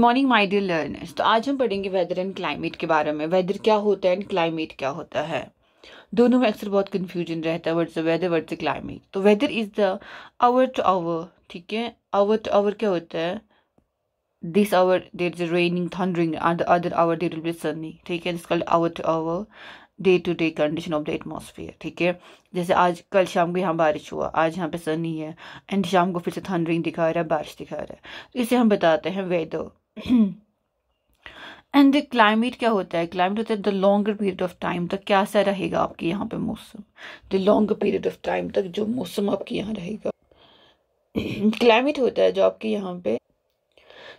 Morning my dear learners. तो आज हम पढ़ेंगे वेदर एंड क्लाइमेट के बारे में। वेदर क्या होता है एंड क्लाइमेट क्या होता है। दोनों में अक्सर बहुत कंफ्यूजन रहता है, what's the weather, what's the climate. तो weather is the hour to hour, ठीक है। आवर टू आवर क्या होता है? This hour there is raining, thundering, and other hour there will be sunny, ठीक है। This called hour to hour, day to day condition of the atmosphere, ठीक है। जैसे आज कल शाम को यहाँ बारिश हुआ, आज यहाँ पे सनी है, एंड शाम को फिर से थंडरिंग दिखा रहा है, बारिश दिखा रहा है। तो इसे हम बताते हैं वेदर। एंड द क्लाइमेट क्या होता है? क्लाइमेट होता है the longer period of time तक कैसा रहेगा आपके यहाँ पे मौसम। The longer period of time तक जो मौसम आपके यहाँ रहेगा। क्लाइमेट होता है जो आपके यहाँ पे,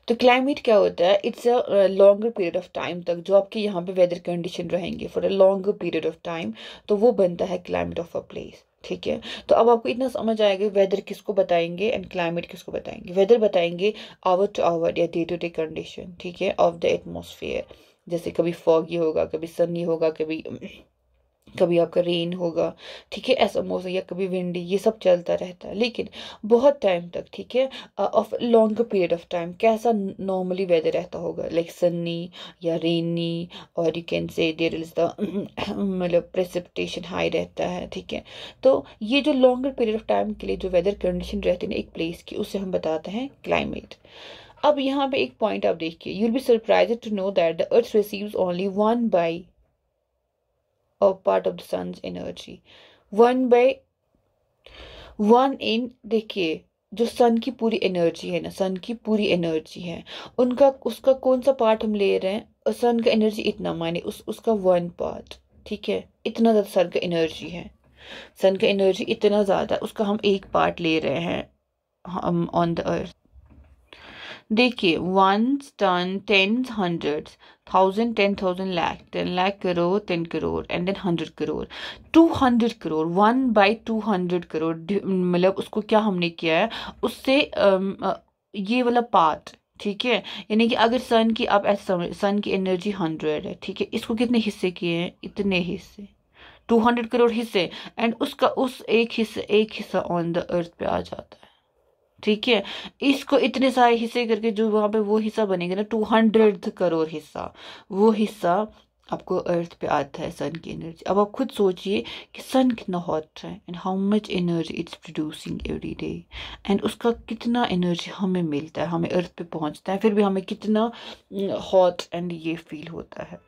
तो क्लाइमेट क्या होता है? It's a longer period of time तक जो आपके यहाँ पे वेदर कंडीशन रहेंगे for a longer period of time, तो वो बनता है क्लाइमेट ऑफ अ प्लेस, ठीक है। तो अब आपको इतना समझ आएगा वेदर किसको बताएंगे एंड क्लाइमेट किसको बताएंगे। वेदर बताएंगे आवर टू आवर या डे टू डे कंडीशन, ठीक है, ऑफ द एटमॉस्फेयर। जैसे कभी फॉगी होगा, कभी सनी होगा, कभी कभी आपका रेन होगा, ठीक है, ऐसा मौसम, या कभी विंडी, ये सब चलता रहता है लेकिन बहुत टाइम तक, ठीक है। Of longer period of time कैसा नॉर्मली वेदर रहता होगा, लाइक सन्नी या रेनी, और you can say there is the मतलब प्रेसिपिटेशन हाई रहता है, ठीक है। तो ये जो लॉन्गर पीरियड ऑफ टाइम के लिए जो वेदर कंडीशन रहती है ना एक प्लेस की, उसे हम बताते हैं क्लाइमेट। अब यहाँ पे एक पॉइंट आप देखिए, you will be surprised to know that the earth receives only 1/, or part of the sun's energy, 1/1 in, देखिए जो सन की पूरी एनर्जी है ना, सन की पूरी एनर्जी है, उनका उसका कौन सा पार्ट हम ले रहे हैं? सन का एनर्जी इतना, माने उसका 1 पार्ट, ठीक है। इतना ज्यादा सन का एनर्जी है, सन का एनर्जी इतना ज्यादा, उसका हम एक पार्ट ले रहे हैं हम ऑन द अर्थ। देखिए 1 ton, 10 hundreds, 1000, 10,000, lakh, 10 lakh, crore, 10 crore, and then 100 crore, 200 crore, 1/200 crore. मतलब उसको क्या हमने किया है उससे ये वाला पार्ट, ठीक है। यानी कि अगर सन की, आप ऐसे समझ, सन की एनर्जी 100 है, ठीक है, इसको कितने हिस्से किए हैं? इतने हिस्से, 200 करोड़ हिस्से, एंड उसका उस एक हिस्सा ऑन द अर्थ पे आ जाता है, ठीक है। इसको इतने सारे हिस्से करके जो वहां पे वो हिस्सा बनेगा ना, 200 करोड़ हिस्सा, वो हिस्सा आपको अर्थ पे आता है सन की एनर्जी। अब आप खुद सोचिए कि सन कितना हॉट है and how much energy it's producing every day, and उसका कितना एनर्जी हमें मिलता है, हमें अर्थ पे पहुंचता है, फिर भी हमें कितना हॉट एंड ये फील होता है।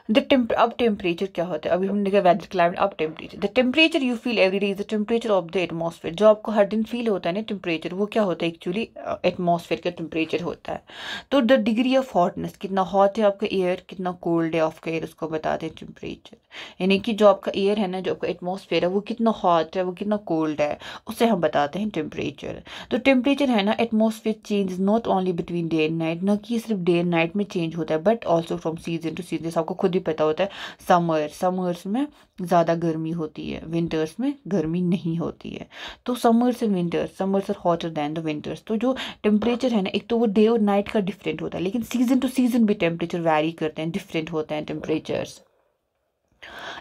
अब टेम्परेचर क्या होता है? अभी हमने देखा वेदर, क्लाइमेट, अब temperature. The temperature you feel every day is the temperature of the atmosphere. जो आपको हर दिन फील होता है ना टेम्परेचर, वो क्या होता है? एक्चुअली एटमॉस्फेयर का टेम्परेचर होता है। तो द डिग्री ऑफ हॉटनेस, कितना हॉट है आपका एयर, कितना कोल्ड है आपका एयर, उसको बताते हैं टेम्परेचर। यानी कि जो आपका एयर है ना, जो आपका एटमॉस्फेयर है, वो कितना हॉट है, वो कितना कोल्ड है, उसे हम बताते हैं टेम्परेचर। तो टेम्परेचर है ना, atmosphere change not only between day and night, न कि सिर्फ डे एंड नाइट में चेंज होता है, but also from season to season. आपको खुद ही पता होता है, समर्स में ज़्यादा गर्मी होती है, विंटर्स में गर्मी नहीं होती है। तो summers and winters, summers are hotter than the winters. तो जो टेम्परेचर है ना, एक तो वो डे और नाइट का डिफरेंट होता है, लेकिन सीजन टू सीजन भी टेम्परेचर वैरी करते हैं, डिफरेंट होते हैं temperatures.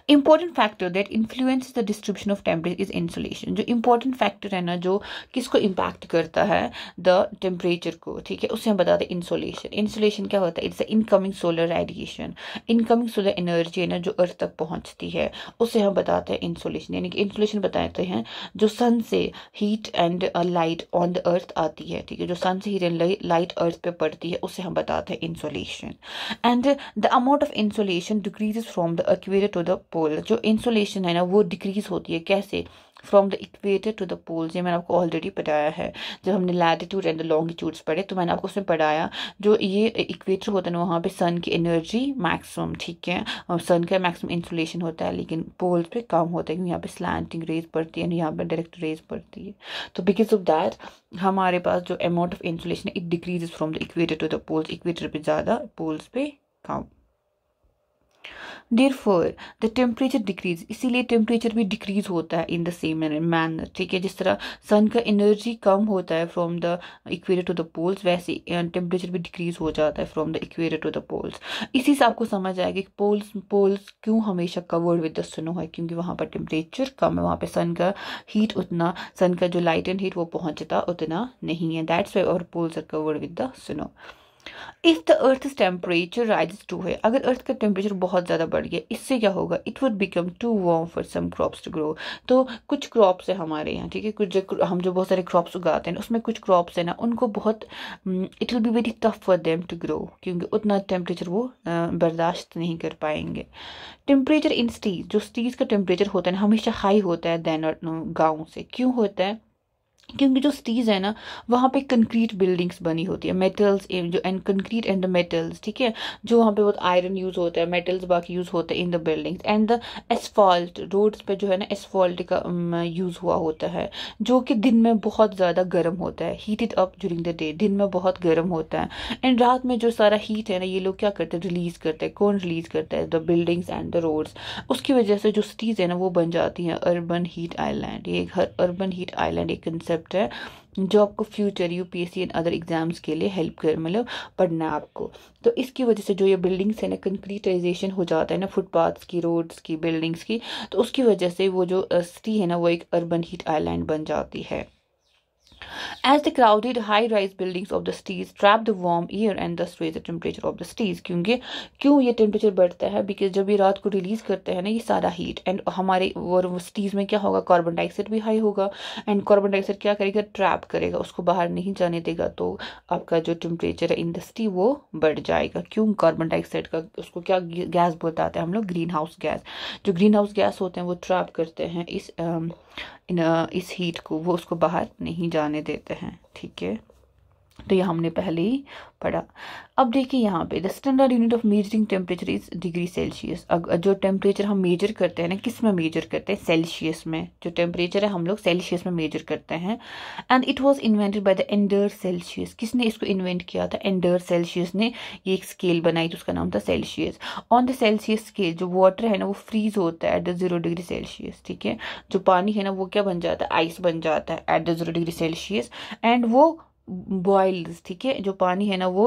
Important factor that influence the distribution of temperature is insolation. जो इंपॉर्टेंट फैक्टर है ना, जो किसको इम्पैक्ट करता है, द टेम्परेचर को, ठीक है, उसे हम बताते हैं इंसुलेशन। इंसुलेशन क्या होता है? It's incoming solar radiation, incoming solar energy है ना जो अर्थ तक पहुंचती है, उसे हम बताते हैं इंसुलेशन। यानी कि इंसुलेशन बताते हैं जो सन से heat and light on the earth आती है, ठीक है, जो सन से हीट एंड लाइट अर्थ पे पड़ती है, उसे हम बताते हैं insulation. And the amount of insulation decreases from the equator to the pole. जो इंसुलेशन है ना वो डिक्रीज होती है, कैसे? From the equator to the poles. ये मैंने आपको ऑलरेडी पढ़ाया है, जब हमने लैटिट्यूड एंड द लॉन्गिट्यूड्स पढ़े, तो मैंने आपको उसमें पढ़ाया जो ये इक्वेटर होता है ना, वहाँ पे सन की एनर्जी मैक्सिमम, ठीक है, और सन का मैक्सिमम इंसुलेशन होता है, लेकिन पोल्स पे कम होता है, क्योंकि यहाँ पे स्लैंटिंग रेज पड़ती है, यहाँ पे डायरेक्ट रेज पड़ती है। तो बिकॉज ऑफ दैट हमारे पास जो अमाउंट ऑफ इंसुलेशन है, it decreases from the equator to the poles, equator पे ज़्यादा, पोल्स पे कम। देयरफॉर द टेम्परेचर डिक्रीज, इसीलिए टेम्परेचर भी डिक्रीज होता है इन द सेम मैनर, ठीक है। जिस तरह सन का एनर्जी कम होता है from the equator to the poles, वैसे टेम्परेचर भी डिक्रीज हो जाता है from the equator to the poles. इसी से आपको समझ आएगा कि पोल्स पोल्स क्यों हमेशा कवर्ड विद द स्नो है, क्योंकि वहाँ पर टेम्परेचर कम है, वहाँ पे सन का हीट उतना, सन का जो लाइट एंड हीट वो पहुँचता उतना नहीं है। That's why our poles are covered with the snow. If the earth temperature rises to है, अगर अर्थ का टेम्परेचर बहुत ज़्यादा बढ़ गया, इससे क्या होगा, it would become too warm for some crops to grow. तो कुछ क्रॉप्स है हमारे यहाँ, ठीक है, कुछ हम जो बहुत सारे क्रॉप्स उगाते हैं उसमें कुछ क्रॉप्स है ना, उनको बहुत it will be very tough for them to grow, क्योंकि उतना टेम्परेचर वो बर्दाश्त नहीं कर पाएंगे। टेम्परेचर इन सिटीज, जो सिटीज का टेम्परेचर होता है ना हमेशा हाई होता है देन गाँव से। क्यों होता है, क्योंकि जो सिटीज़ है ना वहाँ पे कंक्रीट बिल्डिंग्स बनी होती है, मेटल्स जो and concrete and the metals, ठीक है, जो वहाँ पे बहुत आयरन यूज़ होता है, मेटल्स बाकी यूज़ होते हैं in the buildings, and the asphalt, roads पे जो है ना एसफॉल्ट का यूज़ हुआ होता है, जो कि दिन में बहुत ज़्यादा गर्म होता है, heated up during the day, दिन में बहुत गर्म होता है, एंड रात में जो सारा हीट है ना ये लोग क्या करते हैं, रिलीज़ करते हैं। कौन रिलीज़ करता है, the buildings and the roads. उसकी वजह से जो सिटीज़ है ना वो बन जाती हैं अर्बन हीट आइलैंड। ये एक अर्बन हीट आइलैंड एक कंसेप्ट है जो आपको future UPSC and other exams के लिए हेल्प कर, मतलब पढ़ना आपको। तो इसकी वजह से जो ये बिल्डिंग्स है ना कंक्रीटाइजेशन हो जाता है ना, फुटपाथ्स की, रोड्स की, बिल्डिंग्स की, तो उसकी वजह से वो जो सिटी है ना वो एक अर्बन हीट आइलैंड बन जाती है। As the crowded high-rise buildings of the cities trap the warm air and thus raise the temperature of the cities, क्योंकि क्यों ये टेम्परेचर बढ़ता है, बिकॉज जब ये रात को रिलीज करते हैं ना ये सारा हीट, एंड हमारे वो सिटीज़ में क्या होगा, कार्बन डाइऑक्साइड भी हाई होगा, एंड कार्बन डाइऑक्साइड क्या करेगा, ट्रैप करेगा, उसको बाहर नहीं जाने देगा, तो आपका जो टेम्परेचर है इन द सिटी वो बढ़ जाएगा। क्यों, कार्बन डाइऑक्साइड का, उसको क्या गैस बताते हैं हम लोग, ग्रीन हाउस गैस। जो ग्रीन हाउस गैस होते हैं वो ट्रैप करते हैं इस हीट को, वो उसको बाहर नहीं जाने देते हैं, ठीक है। तो ये हमने पहले ही पढ़ा। अब देखिए यहाँ पे the standard unit of measuring temperature is degree Celsius. जो टेम्परेचर हम मेजर करते हैं ना, किस में मेजर करते हैं, सेल्सियस में। जो टेम्परेचर है हम लोग सेल्सियस में मेजर करते हैं। And it was invented by the Anders Celsius. किसने इसको इन्वेंट किया था, एंडर सेल्सियस ने ये एक स्केल बनाई थी, उसका नाम था Celsius. On the Celsius scale जो वाटर है ना वो फ्रीज होता है एट द 0 डिग्री सेल्सियस, ठीक है। जो पानी है ना वो क्या बन जाता है, आइस बन जाता है at the 0 degree Celsius, and वो बॉइल्स, ठीक है, जो पानी है ना वो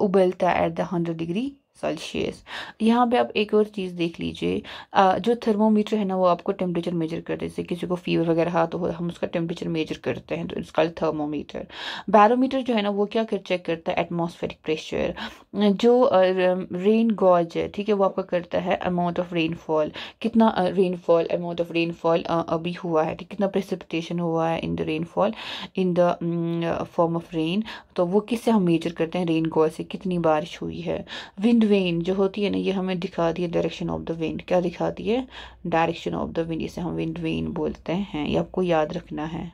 उबलता है एट द 100 डिग्री सेल्सियस। यहाँ पे आप एक और चीज़ देख लीजिए, जो थर्मोमीटर है ना वो आपको टेम्परेचर मेजर करते हैं, जैसे किसी को फीवर वगैरह आता हो हम उसका टेम्परेचर मेजर करते हैं, तो इसका थर्मोमीटर। बैरोमीटर जो है ना वो क्या चेक करता है, एटमॉस्फेरिक प्रेशर। जो रेन गॉज है, ठीक है, वो आपका करता है अमाउंट ऑफ रेनफॉल, कितना रेनफॉल, अमाउंट ऑफ रेनफॉल अभी हुआ है, कितना प्रेसिपिटेशन हुआ है in the rainfall in the form of rain, तो वो किससे हम मेजर करते हैं, रेन गॉज से, कितनी बारिश हुई है। विंड वेन जो होती है ना ये हमें दिखाती है डायरेक्शन ऑफ द विंड, क्या दिखाती है, डायरेक्शन ऑफ द विंड, इसे हम विंड वेन बोलते हैं, ये आपको याद रखना है।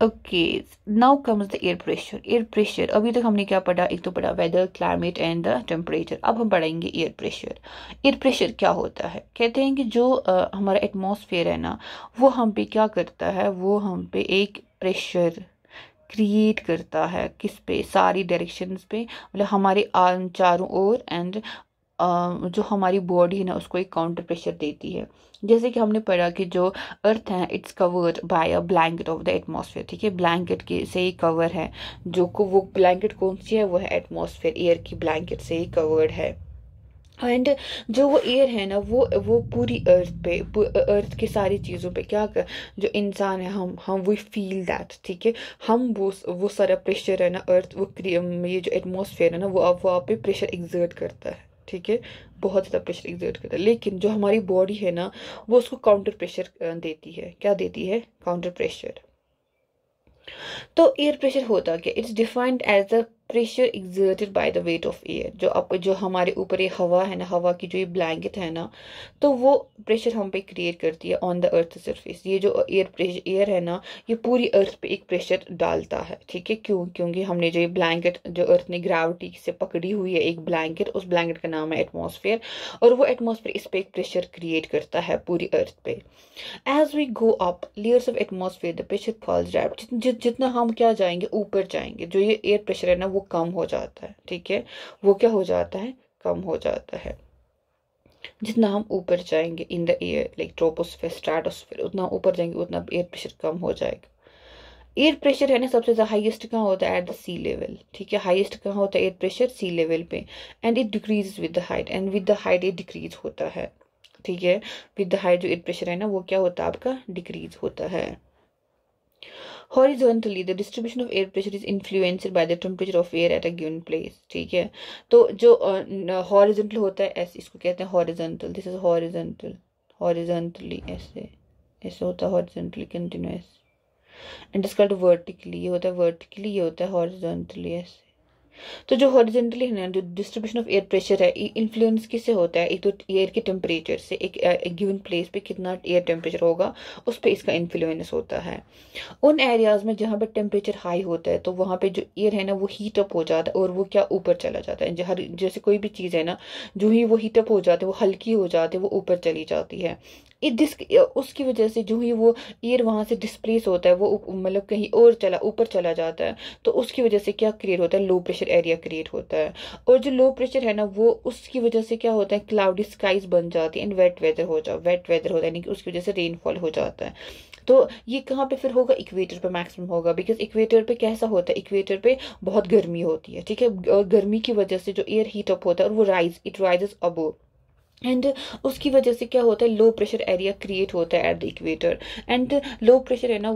Okay, now comes the air pressure. Air pressure अभी तक हमने क्या पढ़ा, एक तो पढ़ा weather, climate and the temperature. अब हम पढ़ेंगे एयर प्रेशर। एयर प्रेशर क्या होता है, कहते हैं कि जो हमारा एटमॉस्फेयर है ना वो हम पे क्या करता है, वो हम पे एक प्रेशर क्रिएट करता है, किस पे, सारी डायरेक्शंस पे, मतलब हमारे चारों ओर, एंड जो हमारी बॉडी है ना उसको एक काउंटर प्रेशर देती है। जैसे कि हमने पढ़ा कि जो अर्थ है it's covered by a blanket of the atmosphere, ठीक है, ब्लैंकेट के से ही कवर है, जो को वो ब्लैंकेट कौन सी है, वो है एटमॉस्फेयर, एयर की ब्लैंकेट से ही कवर्ड है। एंड जो वो एयर है ना वो पूरी अर्थ पे, अर्थ की सारी चीज़ों पे क्या कर, जो इंसान है हम वी फील दैट, ठीक है, हम वो सारा प्रेशर है ना अर्थ वो ये जो एटमॉस्फेयर है ना वो आप पे प्रेशर एग्जर्ट करता है, ठीक है, बहुत ज़्यादा प्रेशर एग्जर्ट करता है। लेकिन जो हमारी बॉडी है ना वो उसको काउंटर प्रेशर देती है, क्या देती है, काउंटर प्रेशर। तो एयर प्रेशर होता क्या, it's defined as the pressure exerted by the weight of air. जो हमारे ऊपर ये हवा है ना, हवा की जो ये ब्लैंकेट है ना, तो वो प्रेशर हम पे क्रिएट करती है ऑन द अर्थ सरफेस। ये जो एयर है ना ये पूरी अर्थ पे एक प्रेशर डालता है, ठीक है। क्यों, क्योंकि हमने जो ये ब्लैंकेट, जो अर्थ ने ग्रेविटी से पकड़ी हुई है एक ब्लैंकेट, उस ब्लैंकेट का नाम है एटमॉस्फेयर, और वो एटमॉस्फेयर इस पे एक प्रेशर क्रिएट करता है पूरी अर्थ पे। As we go up layers of atmosphere the pressure falls down. जितना हम क्या जाएंगे, ऊपर जाएंगे, जो ये एयर प्रेशर है ना वो कम हो जाता है, ठीक है, वो क्या हो जाता है, कम हो जाता है। जितना हम ऊपर जाएंगे in the air like troposphere stratosphere, उतना ऊपर जाएंगे उतना एयर प्रेशर कम हो जाएगा। एयर प्रेशर है ना सबसे ज्यादा हाईएस्ट कहाँ होता है? एट द सी लेवल, ठीक है। हाईएस्ट कहाँ होता है एयर प्रेशर? सी लेवल पे। And it decrease with the height, and with the height it decrease होता है, ठीक है। विद द हाइट जो एयर प्रेशर है ना वो क्या होता है आपका? डिक्रीज होता है। Horizontally, the distribution of air pressure is influenced by the temperature of air at a given place, ठीक है। तो जो हॉरिजॉन्टल होता है ऐसे, इसको कहते हैं horizontal, this is horizontal, horizontally ऐसे ऐसे होता है हॉरिजॉन्टली कंटिन्यूअस। एंड इसका वर्टिकली ये होता है, वर्टिकली ये होता है हॉरिजॉन्टली ऐसे। तो जो हॉरिजॉन्टली है ना जो डिस्ट्रीब्यूशन ऑफ एयर प्रेशर है इन्फ्लुएंस किससे होता है? एक तो एयर के टेम्परेचर से, एक गिवन प्लेस पे कितना एयर टेम्परेचर होगा उस पर इसका इन्फ्लुएंस होता है। उन एरियाज में जहाँ पे टेम्परेचर हाई होता है तो वहाँ पे जो एयर है ना वो हीट अप हो जाता है और वो क्या ऊपर चला जाता है। जैसे कोई भी चीज़ है ना जो ही वो हीट अप हो जाती है वो हल्की हो जाती है, वो ऊपर चली जाती है। उसकी वजह से जो ही वो एयर वहां से डिस्प्लेस होता है वो मतलब कहीं और ऊपर चला जाता है, तो उसकी वजह से क्या क्रिएट होता है? लो प्रेशर एरिया क्रिएट होता है। और जो लो प्रेशर है ना वो उसकी वजह से क्या होता है? क्लाउडी स्काइज बन जाती है and wet weather wet weather होता है, यानी कि उसकी वजह से रेनफॉल हो जाता है। तो ये कहाँ पे फिर होगा? इक्वेटर पे मैक्सिमम होगा, बिकॉज इक्वेटर पे कैसा होता है? इक्वेटर पे बहुत गर्मी होती है, ठीक है। और गर्मी की वजह से जो एयर हीट अप होता है और वो इट राइजेस अबोव, एंड उसकी वजह से क्या होता है? लो प्रेशर एरिया क्रिएट होता है at the equator. And low pressure है ना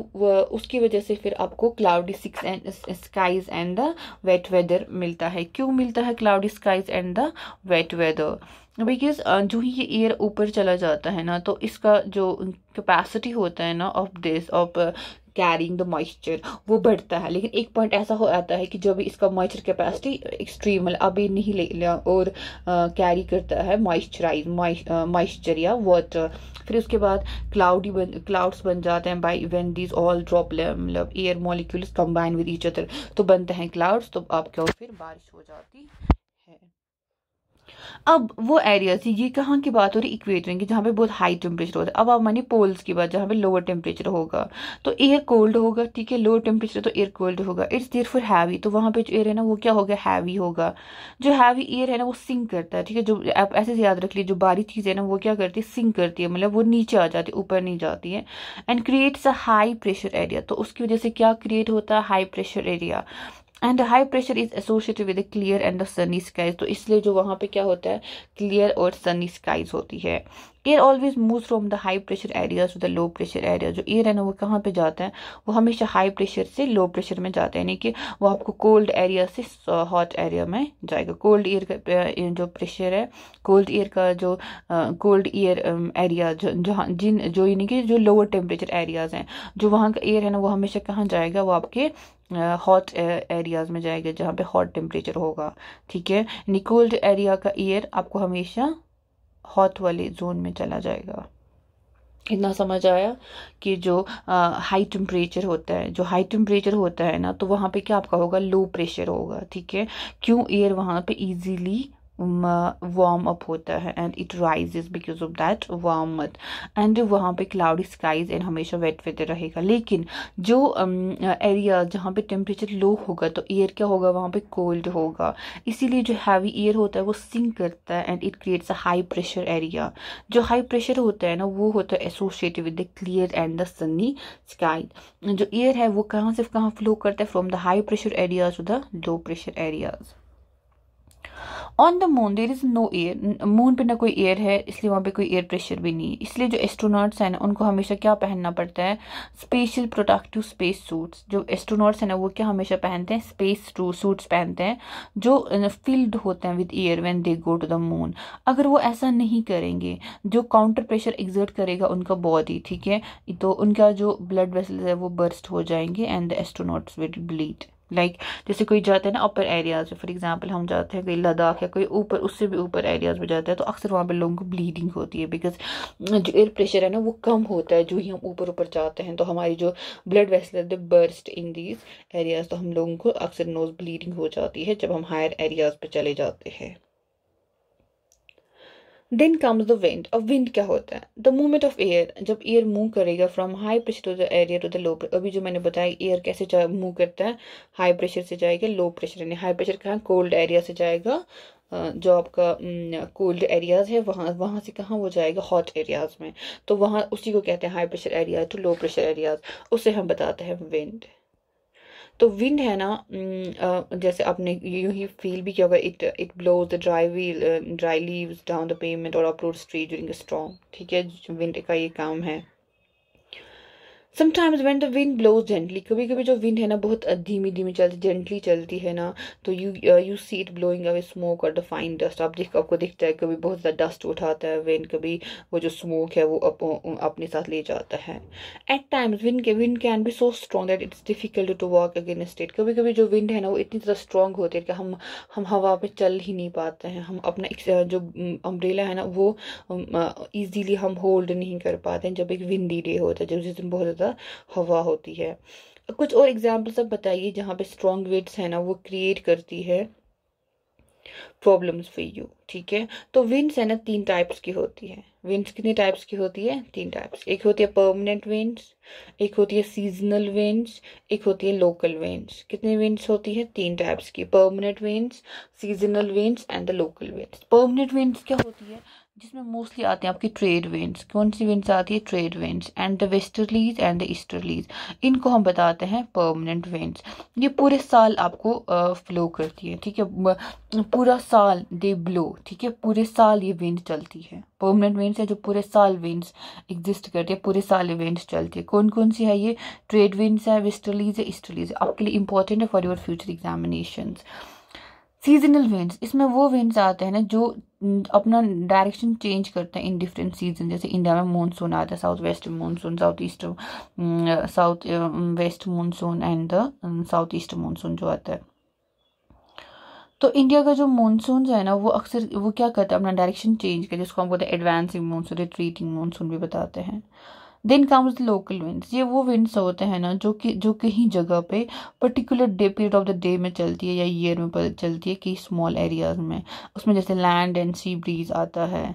उसकी वजह से फिर आपको cloudy skies and the wet weather मिलता है। क्यों मिलता है cloudy skies and the wet weather? Because जो ही ये एयर ऊपर चला जाता है ना तो इसका जो कैपेसिटी होता है ना ऑफ कैरिंग द मॉइस्चर वो बढ़ता है। लेकिन एक पॉइंट ऐसा हो आता है कि जब इसका मॉइस्चर कैपेसिटी एक्सट्रीम अभी नहीं ले और कैरी करता है मॉइस्चर या वाटर, फिर उसके बाद क्लाउड्स बन जाते हैं by when these all drop मतलब air molecules combine with each other, तो बनते हैं क्लाउड्स, तो आपके फिर बारिश हो जाती है। अब वो एरिया थी, ये कहाँ की बात हो रही? इक्वेटर की, जहाँ पे बहुत हाई टेम्परेचर होता है। अब आप मानिए पोल्स की बात, जहाँ पे लोअर टेम्परेचर होगा तो एयर कोल्ड होगा, ठीक है। लोअर टेम्परेचर तो एयर कोल्ड होगा, इट्स देयरफॉर हैवी, तो वहाँ पे जो एयर है ना वो क्या होगा? हैवी होगा। जो हैवी एयर है ना वो सिंक करता है, ठीक है। जो आप ऐसे से याद रख लीजिए, जो बारीक चीज़ है ना वो क्या करती है? सिंक करती है, मतलब वो नीचे आ जाती है, ऊपर नहीं जाती है। And creates a high pressure area, तो उसकी वजह से क्या क्रिएट होता है? High pressure area. And high pressure is associated with clear and sunny skies, तो इसलिए जो वहाँ पे क्या होता है? क्लियर और सनी स्काइज होती है। Air always move from the high pressure area to the low pressure area, जो एयर है ना वो कहाँ पे जाता है? वो हमेशा हाई प्रेशर से लो प्रेशर में जाता है, यानी कि वो आपको कोल्ड एरिया से हॉट एरिया में जाएगा। कोल्ड एयर का जो प्रेशर है, कोल्ड एयर का जो कोल्ड एयर एरिया जहाँ जो यानी कि जो लोअर टेम्परेचर एरियाज हैं, जो वहाँ का एयर है ना वो हमेशा कहाँ जाएगा? वो आपके हॉट एरियाज में जाएगा जहाँ पे हॉट टेम्परेचर होगा, ठीक है। यानी कोल्ड एरिया का एयर आपको हमेशा हॉट वाले जोन में चला जाएगा। इतना समझ आया कि जो हाई टेम्परेचर होता है, जो हाई टेम्परेचर होता है ना तो वहाँ पे क्या आपका होगा? लो प्रेशर होगा, ठीक है। क्यों? एयर वहाँ पे इजीली वार्म अप होता है and it rises because of that warmth. And वहाँ पे क्लाउडी स्काइज एंड हमेशा वेट वेदर रहेगा। लेकिन जो एरिया जहाँ पे टेम्परेचर लो होगा तो एयर क्या होगा? वहाँ पे कोल्ड होगा, इसीलिए जो हैवी एयर होता है वो सिंक करता है and it creates a high pressure area. जो हाई प्रेशर होता है ना वो होता है associated with the clear and the sunny sky. जो एयर है वो कहाँ से कहाँ फ्लो करता है? From the high pressure areas to the low pressure areas. On the moon there is no air, moon पे ना कोई एयर है, इसलिए वहाँ पे कोई एयर प्रेशर भी नहीं है। इसलिए जो एस्ट्रोनॉट्स हैं ना उनको हमेशा क्या पहनना पड़ता है? Special protective space suits. जो एस्ट्रोनॉट्स हैं ना वो क्या हमेशा पहनते हैं? स्पेस सूट्स पहनते हैं जो फिल्ड होते हैं with air when they go to the moon. अगर वो ऐसा नहीं करेंगे, जो काउंटर प्रेशर एग्जर्ट करेगा उनका बॉडी, ठीक है, तो उनका जो ब्लड वेसल्स है वो बर्स्ट हो जाएंगे and the astronauts will bleed. Like जैसे कोई जाता है ना अपर एरियाज में, फॉर एग्जांपल हम जाते हैं कोई लद्दाख या कोई ऊपर उससे भी ऊपर एरियाज में जाते हैं तो अक्सर वहाँ पे लोगों को ब्लीडिंग होती है, बिकॉज जो एयर प्रेशर है ना वो कम होता है। जो ही हम ऊपर ऊपर जाते हैं तो हमारी जो blood vessels they burst in these areas, तो हम लोगों को अक्सर नोज ब्लीडिंग हो जाती है जब हम हायर एरियाज पे चले जाते हैं। Then comes the wind. अब विंड क्या होता है? द मूवमेंट ऑफ एयर, जब एयर मूव करेगा from high pressure to the area to the low pressure. अभी जो मैंने बताया एयर कैसे मूव करता है, हाई प्रेशर से जाएगा लो प्रेशर, यानी हाई प्रेशर कहाँ? कोल्ड एरिया से जाएगा जो आपका कोल्ड एरियाज है वहाँ वहाँ से कहाँ वो जाएगा, हॉट एरियाज में। तो वहाँ उसी को कहते हैं high pressure area to low pressure areas, उसे हम बताते हैं विंड। तो विंड है ना, जैसे आपने यूं ही फील भी किया होगा, it it blows the dry leaves down the pavement और uproots tree during a storm. ठीक है, विंड का ये काम है। Sometimes when the wind blows gently, कभी कभी जो विंड है ना बहुत धीमी धीमी चलती, जेंटली चलती है ना, तो you see it blowing away smoke और द फाइन डस्ट। आपको दिखता है कभी बहुत ज़्यादा डस्ट उठाता है विंड, कभी वो जो स्मोक है वो अपने साथ ले जाता है। At times wind can be so strong that it's difficult to walk against it. कभी कभी जो विंड है ना वो इतनी ज़्यादा स्ट्रॉन्ग होती है कि हम हवा पे चल ही नहीं पाते हैं, हम अपना जो अम्ब्रेला है ना वो ईजीली हम होल्ड नहीं कर पाते हैं जब एक विंडी डे होता है, जिस दिन बहुत ज़्यादा हवा होती है। कुछ और एग्जाम्पल्स अब बताइए जहाँ पे स्ट्रॉन्ग विंड्स है ना वो क्रिएट करती है प्रॉब्लम्स फॉर यू। ठीक है, तो विंड्स है ना 3 टाइप्स की होती है। विंड्स कितने टाइप्स की होती है? 3 टाइप्स। एक होती है परमानेंट विंड्स, एक होती है सीजनल विंड्स, एक होती है लोकल विंड्स। कितने विंड्स होती है? 3 टाइप्स की, permanent winds, seasonal winds and the local winds. Permanent winds क्या होती है? जिसमें मोस्टली आते हैं आपकी ट्रेड विंड्स। कौन सी विंड्स आती है? Trade winds and the westerlies and the easterlies, इनको हम बताते हैं परमानेंट विंड्स। ये पूरे साल आपको फ्लो करती है। ठीक है, पूरा साल दे ब्लो। ठीक है, पूरे साल ये विंड चलती है। परमानेंट विंड्स है जो पूरे साल विंड्स एग्जिस्ट करती है, पूरे साल ये विंड्स चलती है। कौन कौन सी है ये? ट्रेड विंड्स है, वेस्टर्लीज है, ईस्टर्लीज है। आपके लिए इंपॉर्टेंट है for your future examinations. Seasonal winds, इसमें वो विंड्स आते हैं ना जो अपना डायरेक्शन चेंज करते हैं इन डिफरेंट सीजन। जैसे इंडिया में मानसून आता है, south west monsoon, south west monsoon and the south east monsoon जो आता है। तो इंडिया का जो मानसून है ना वो अक्सर वो क्या करता है, अपना डायरेक्शन चेंज करता है, जिसको हम बोलते हैं एडवांसिंग मानसून, रिट्रीटिंग मानसून भी बताते हैं। देन कम्स लोकल विंड्स, ये वो विंड्स होते हैं ना जो कहीं जगह पे particular day period of the day में चलती है या ईयर में चलती है, कई स्मॉल एरियाज में, उसमें जैसे लैंड एंड सी ब्रीज आता है।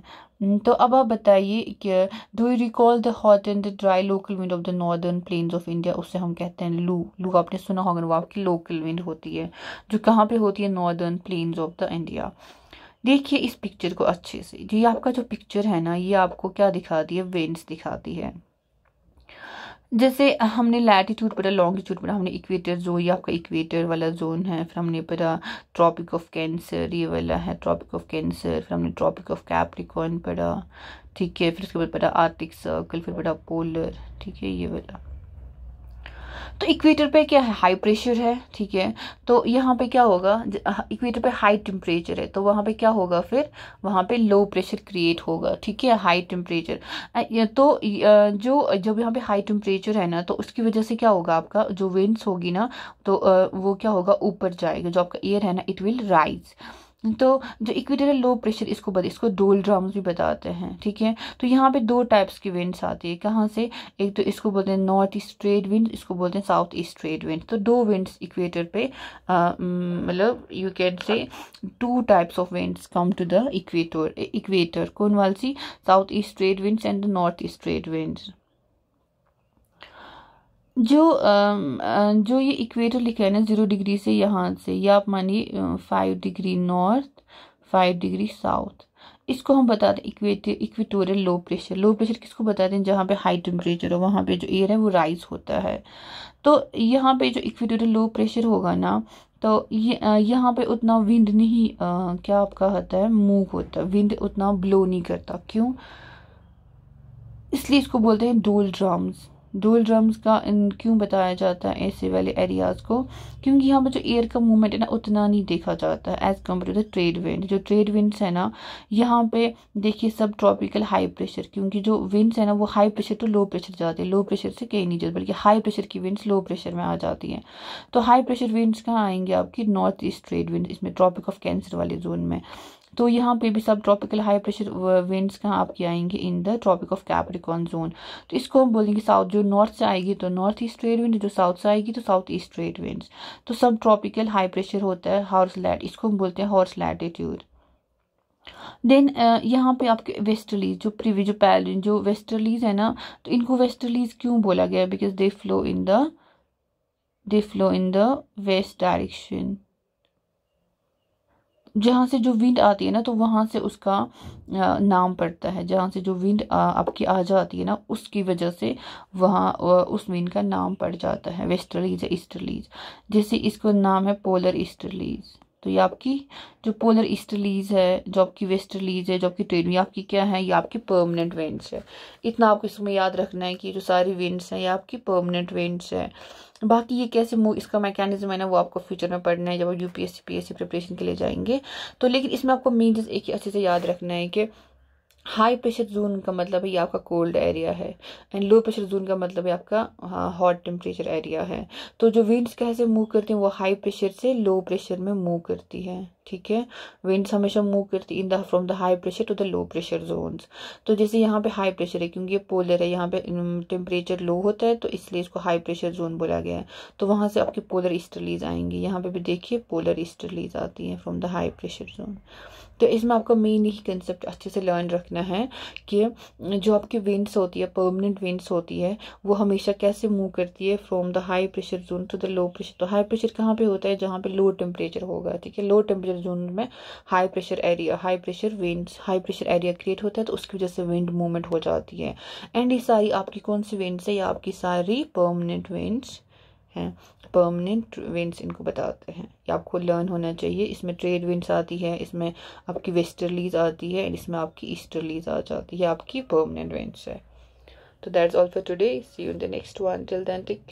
तो अब आप बताइए कि do you recall the hot and the dry local wind of the northern plains of India, उससे हम कहते हैं लू। लू आपने सुना होगा, वो आपकी लोकल विंड होती है जो कहाँ पे होती है? Northern plains of the India. देखिए इस पिक्चर को अच्छे से, ये आपका जो पिक्चर है ना ये आपको क्या दिखाती है? विंड्स दिखाती है। जैसे हमने लैटिट्यूड पढ़ा, लॉन्गिट्यूड पढ़ा, हमने इक्वेटर जो ये आपका इक्वेटर वाला जोन है, फिर हमने पढ़ा ट्रॉपिक ऑफ कैंसर, ये वाला है ट्रॉपिक ऑफ कैंसर, फिर हमने ट्रॉपिक ऑफ कैप्रिकॉर्न पढ़ा। ठीक है, फिर उसके बाद पढ़ा आर्टिक सर्कल, फिर पढ़ा पोलर। ठीक है, ये वाला। तो इक्वेटर पे क्या है? हाई प्रेशर है। ठीक है, तो यहाँ पे क्या होगा? इक्वेटर पे हाई टेम्परेचर है, तो वहाँ पे क्या होगा? फिर वहाँ पे लो प्रेशर क्रिएट होगा। ठीक है, हाई टेम्परेचर। तो जो जब यहाँ पे हाई टेम्परेचर है ना तो उसकी वजह से क्या होगा? आपका जो विंड्स होगी ना तो वो क्या होगा? ऊपर जाएगा, जो आपका एयर है ना इट विल राइज। तो जो इक्वेटोरियल लो प्रेशर इसको डोलड्रम्स भी बताते हैं। ठीक है, तो यहाँ पे 2 टाइप्स की विंड्स आती है। कहाँ से? एक तो इसको बोलते हैं नॉर्थ ईस्ट ट्रेड विंड, इसको बोलते हैं साउथ ईस्ट ट्रेड विंड। तो 2 विंड्स इक्वेटर पे, मतलब you can say 2 types of winds come to the equator. कौन वाली सी? South east trade winds and the north east trade winds. जो ये इक्वेटर लिखा है ना 0 डिग्री से, यहाँ से या आप मानिए 5 डिग्री नॉर्थ, 5 डिग्री साउथ, इसको हम बताते हैं equatorial low pressure. Low pressure किसको बताते हैं? जहाँ पे हाई टेम्परेचर हो वहाँ पे जो एयर है वो राइज होता है। तो यहाँ पे जो इक्वेटोरियल लो प्रेशर होगा ना तो ये यहाँ पे उतना विंड नहीं क्या आपका होता है? मूव होता है, विंड उतना ब्लो नहीं करता। क्यों? इसलिए इसको बोलते हैं डोल ड्रम्स। डोल ड्रम्स का क्यों बताया जाता है ऐसे वाले एरियाज को? क्योंकि यहाँ पर जो एयर का मूवमेंट है ना उतना नहीं देखा जाता है as compare to the trade wind. जो ट्रेड विंड्स है ना यहाँ पे देखिए सब ट्रॉपिकल हाई प्रेशर, क्योंकि जो विंड्स है ना वो high pressure to low pressure जाती है, लो प्रेशर से कहीं नहीं जाती, बल्कि हाई प्रेशर की विंड्स लो प्रेशर में आ जाती हैं। तो हाई प्रेशर विंड्स कहाँ आएंगे? आपकी नॉर्थ ईस्ट ट्रेड विंड, इसमें ट्रॉपिक ऑफ कैंसर वाले जोन में। तो यहाँ पे भी सब ट्रॉपिकल हाई प्रेशर विंड्स कहाँ आपकी आएंगे? In the tropic of Capricorn zone. तो इसको हम बोलेंगे साउथ, जो नॉर्थ से आएगी तो नॉर्थ ईस्ट ट्रेड विंड, जो साउथ से आएगी तो साउथ ईस्ट ट्रेड विंड्स। तो सब ट्रॉपिकल हाई प्रेशर होता है हॉर्स लैट, इसको हम बोलते हैं हॉर्स लैटिट्यूड। देन यहाँ पे आपके वेस्टर्लीज, जो वेस्टर्लीज है ना तो इनको वेस्टर्लीज क्यों बोला गया? Because they flow in the west direction. जहाँ से जो विंड आती है ना तो वहाँ से उसका नाम पड़ता है। जहाँ से जो विंड आपकी आ जाती है ना उसकी वजह से वहाँ उस विंड का नाम पड़ जाता है, वेस्टर्लीज या ईस्टर्लीज। जैसे इसका नाम है पोलर ईस्टर्लीज, तो ये आपकी जो पोलर ईस्टर्लीज है, जो आपकी वेस्टर्लीज है, जो आपकी ट्रेड, ये आपकी क्या है, ये आपकी परमानेंट विंड्स है। इतना आपको इसमें याद रखना है कि जो सारी विंड्स हैं ये आपकी परमानेंट विंड्स है। बाकी ये कैसे मूव, इसका मैकेनिज्म है ना वो आपको फ्यूचर में पढ़ना है जब आप यूपीएससी पीएससी प्रिपरेशन के लिए जाएंगे। तो लेकिन इसमें आपको मेन चीज एक ही अच्छे से याद रखना है कि हाई प्रेशर जोन का मतलब है ये आपका कोल्ड एरिया है, एंड लो प्रेशर जोन का मतलब है आपका हॉट टेम्परेचर एरिया है। तो जो विंड्स कैसे मूव करती हैं वो हाई प्रेशर से लो प्रेशर में मूव करती है, ठीक है। विंड्स हमेशा मूव करती in the from the high pressure to the low pressure zones. तो जैसे यहाँ पे हाई प्रेशर है क्योंकि ये पोलर है, यहाँ पे टेम्परेचर लो होता है तो इसलिए इसको हाई प्रेशर जोन बोला गया है। तो वहां से आपकी पोलर ईस्टर्लीज आएंगी, यहाँ पे भी देखिए पोलर ईस्टर्लीज आती है from the high pressure zone. तो इसमें आपको मेन यही कंसेप्ट अच्छे से लर्न रखना है कि जो आपकी विंड्स होती है, परमानेंट विंड्स होती है, वो हमेशा कैसे मूव करती है from the high pressure zone to the low pressure. तो हाई प्रेशर कहाँ पे होता है, जहाँ पे लो टेम्परेचर होगा, ठीक है। लो टेम्परेचर जोन में high pressure area, high pressure winds, high pressure area create होता है तो उसकी वजह से विंड मूवमेंट हो जाती है। एंड ये सारी आपकी कौन सी विंड्स है, या आपकी सारी परमानेंट विंड्स हैं। परमानेंट विंड्स इनको बताते हैं, ये आपको लर्न होना चाहिए। इसमें ट्रेड विंड्स आती है, इसमें आपकी वेस्टर्लीज आती है, एंड इसमें आपकी ईस्टर्लीज आ जाती है, आपकी परमानेंट विंड्स है। तो that's all for today, see you in the next one, till then take